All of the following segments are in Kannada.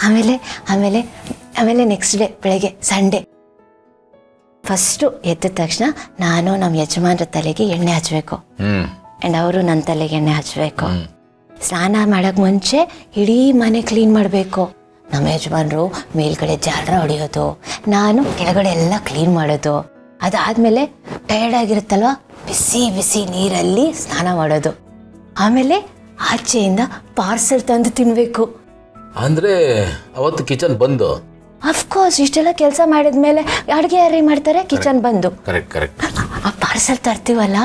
ಆಮೇಲೆ ಆಮೇಲೆ ಆಮೇಲೆ ನೆಕ್ಸ್ಟ್ ಡೇ ಬೆಳಗ್ಗೆ ಸಂಡೇ ಫಸ್ಟು ಎದ್ದ ತಕ್ಷಣ ನಾನು ನಮ್ಮ ಯಜಮಾನ್ರ ತಲೆಗೆ ಎಣ್ಣೆ ಹಚ್ಚಬೇಕು ಆ್ಯಂಡ್ ಅವರು ನನ್ನ ತಲೆಗೆ ಎಣ್ಣೆ ಹಚ್ಚಬೇಕು. ಸ್ನಾನ ಮಾಡೋಕ್ಕೆ ಮುಂಚೆ ಇಡೀ ಮನೆ ಕ್ಲೀನ್ ಮಾಡಬೇಕು. ನಮ್ಮ ಯಜಮಾನರು ಮೇಲ್ಗಡೆ ಜಾರ ಹೊಡೆಯೋದು, ನಾನು ಕೆಳಗಡೆ ಎಲ್ಲ ಕ್ಲೀನ್ ಮಾಡೋದು. ಅದಾದಮೇಲೆ ಟಯರ್ಡ್ ಆಗಿರುತ್ತಲ್ವ, ಬಿಸಿ ಬಿಸಿ ನೀರಲ್ಲಿ ಸ್ನಾನ ಮಾಡೋದು. ಆಮೇಲೆ ಆಚೆಯಿಂದ ಪಾರ್ಸೆಲ್ ತಂದು ತಿನ್ನಬೇಕು. ಅಂದರೆ ಅವತ್ತು ಕಿಚನ್ ಬಂದು ಅಫ್ಕೋರ್ಸ್ ಇಷ್ಟೆಲ್ಲ ಕೆಲಸ ಮಾಡಿದ್ಮೇಲೆ ಅಡುಗೆ ಯಾರೇ ಮಾಡ್ತಾರೆ? ಕಿಚನ್ ಬಂದು. ಕರೆಕ್ಟ್. ಆ ಪಾರ್ಸೆಲ್ ತರ್ತೀವಲ್ಲ,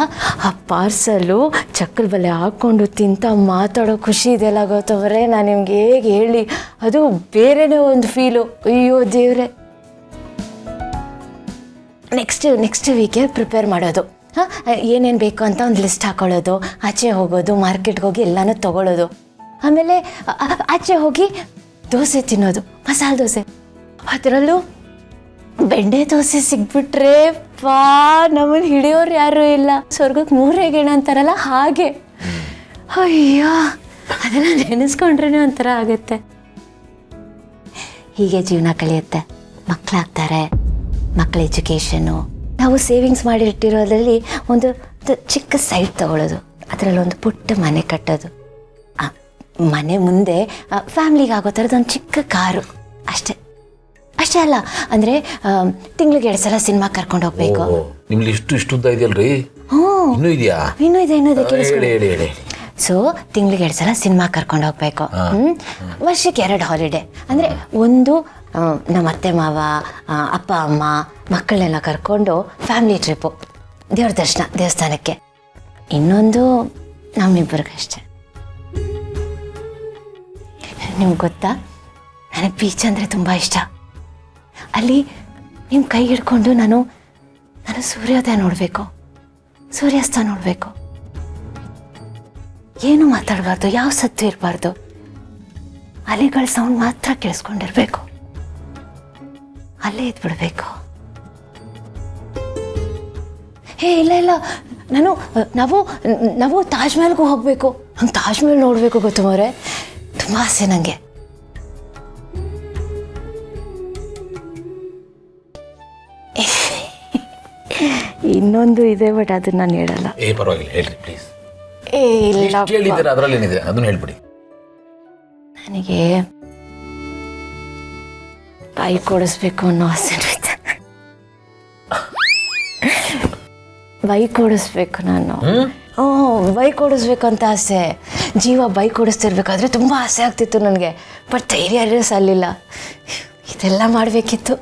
ಆ ಪಾರ್ಸಲು ಚಕ್ಕಲ ಬಲೆ ಹಾಕ್ಕೊಂಡು ತಿಂತ ಮಾತಾಡೋ ಖುಷಿ ಇದೆಲ್ಲ ಗೊತ್ತವ್ರೆ, ನಾನು ನಿಮ್ಗೆ ಹೇಗೆ ಹೇಳಿ, ಅದು ಬೇರೆನೇ ಒಂದು ಫೀಲು. ಅಯ್ಯೋ ದೇವ್ರೆ. ನೆಕ್ಸ್ಟ್ ವೀಕೆ ಪ್ರಿಪೇರ್ ಮಾಡೋದು. ಏನೇನು ಬೇಕು ಅಂತ ಒಂದು ಲಿಸ್ಟ್ ಹಾಕೊಳ್ಳೋದು, ಆಚೆ ಹೋಗೋದು, ಮಾರ್ಕೆಟ್ಗೆ ಹೋಗಿ ಎಲ್ಲನೂ ತೊಗೊಳ್ಳೋದು. ಆಮೇಲೆ ಆಚೆ ಹೋಗಿ ದೋಸೆ ತಿನ್ನೋದು, ಮಸಾಲೆ ದೋಸೆ. ಅದರಲ್ಲೂ ಬೆಂಡೆ ದೋಸೆ ಸಿಗ್ಬಿಟ್ರೆ ನಮ್ಮನ್ನು ಹಿಡಿಯೋರು ಯಾರೂ ಇಲ್ಲ. ಸ್ವರ್ಗಕ್ಕೆ 3 ಹೆಗಣ ಅಂತಾರಲ್ಲ ಹಾಗೆ. ಅಯ್ಯೋ, ಅದೆಲ್ಲ ನೆನೆಸ್ಕೊಂಡ್ರೆ ಒಂಥರ ಆಗುತ್ತೆ. ಹೀಗೆ ಜೀವನ ಕಳೆಯುತ್ತೆ. ಮಕ್ಕಳಾಗ್ತಾರೆ, ಮಕ್ಕಳ ಎಜುಕೇಷನ್ನು. ನಾವು ಸೇವಿಂಗ್ಸ್ ಮಾಡಿಟ್ಟಿರೋದ್ರಲ್ಲಿ ಒಂದು ಚಿಕ್ಕ ಸೈಟ್ ತೊಗೊಳ್ಳೋದು, ಅದರಲ್ಲಿ ಒಂದು ಪುಟ್ಟ ಮನೆ ಕಟ್ಟೋದು, ಮನೆ ಮುಂದೆ ಫ್ಯಾಮ್ಲಿಗೆ ಆಗೋ ಥರದೊಂದು ಚಿಕ್ಕ ಕಾರು. ಅಷ್ಟೇ ಅಲ್ಲ, ಅಂದರೆ ತಿಂಗಳಿಗೆ 2 ಸಲ ಸಿನಿಮಾ ಕರ್ಕೊಂಡು ಹೋಗ್ಬೇಕು. ನಿಮ್ಗೆ ಇಷ್ಟುದ್ದ ಇದೆಯಲ್ರಿ? ಇನ್ನೂ ಇದೆ ಕೇಳಿಸ್ಕೊಳ್ಳಿ. ಸೊ ತಿಂಗಳಿಗೆ 2 ಸಲ ಸಿನಿಮಾ ಕರ್ಕೊಂಡು ಹೋಗ್ಬೇಕು. ವರ್ಷಕ್ಕೆ 2 ಹಾಲಿಡೇ. ಅಂದರೆ ಒಂದು ನಮ್ಮ ಅತ್ತೆ ಮಾವ, ಅಪ್ಪ ಅಮ್ಮ, ಮಕ್ಕಳನ್ನೆಲ್ಲ ಕರ್ಕೊಂಡು ಫ್ಯಾಮಿಲಿ ಟ್ರಿಪ್ಪು, ದೇವ್ರ ದರ್ಶನ, ದೇವಸ್ಥಾನಕ್ಕೆ. ಇನ್ನೊಂದು ನಮ್ಮಿಬ್ಬರಿಗಷ್ಟೆ. ನಿಮ್ಗೆ ಗೊತ್ತಾ, ನನಗೆ ಬೀಚ್ ಅಂದರೆ ತುಂಬ ಇಷ್ಟ. ಅಲ್ಲಿ ನಿಮ್ಮ ಕೈ ಹಿಡ್ಕೊಂಡು ನಾನು ಸೂರ್ಯೋದಯ ನೋಡಬೇಕು, ಸೂರ್ಯಾಸ್ತ ನೋಡಬೇಕು. ಏನು ಮಾತಾಡಬಾರ್ದು, ಯಾವ ಸತ್ತು ಇರಬಾರ್ದು, ಅಲೆಗಳ ಸೌಂಡ್ ಮಾತ್ರ ಕೇಳಿಸ್ಕೊಂಡಿರ್ಬೇಕು. ಅಲ್ಲೇ ಇದ್ಬಿಡ್ಬೇಕು. ಇಲ್ಲ, ನಾವು ತಾಜ್ ಮಹಲ್ಗೂ ಹೋಗಬೇಕು. ಹಂಗೆ ತಾಜ್ ಮಹಲ್ ನೋಡಬೇಕು ಗೊತ್ತುವರೆ, ತುಂಬ ಆಸೆ ನನಗೆ. ಇನ್ನೊಂದು ಇದೆ, ಬಟ್ ಅದನ್ನ ನಾನು ಹೇಳಲ್ಲ. ಪರವಾಗಿಲ್ಲ, ಹೇಳ್ರಿ ಪ್ಲೀಸ್. ಇಲ್ಲ, ಅದರಲ್ಲಿ ಏನಿದೆ ಅದನ್ನ ಹೇಳ್ಬಿಡಿ. ನನಗೆ ಬೈಕ್ ಓಡಿಸ್ಬೇಕು ಅನ್ನೋ ಆಸೆ ಐತೆ. ಬೈಕ್ ಓಡಿಸ್ಬೇಕು ನಾನು. ಬೈಕ್ ಓಡಿಸ್ಬೇಕು ಅಂತ ಆಸೆ. ಜೀವ ಬೈಕ್ ಓಡಿಸ್ತಿರ್ಬೇಕಾದ್ರೆ ತುಂಬ ಆಸೆ ಆಗ್ತಿತ್ತು ನನಗೆ, ಬಟ್ ಧೈರ್ಯ ಸಾಲಿಲ್ಲ. ಇದೆಲ್ಲ ಮಾಡಬೇಕಿತ್ತು.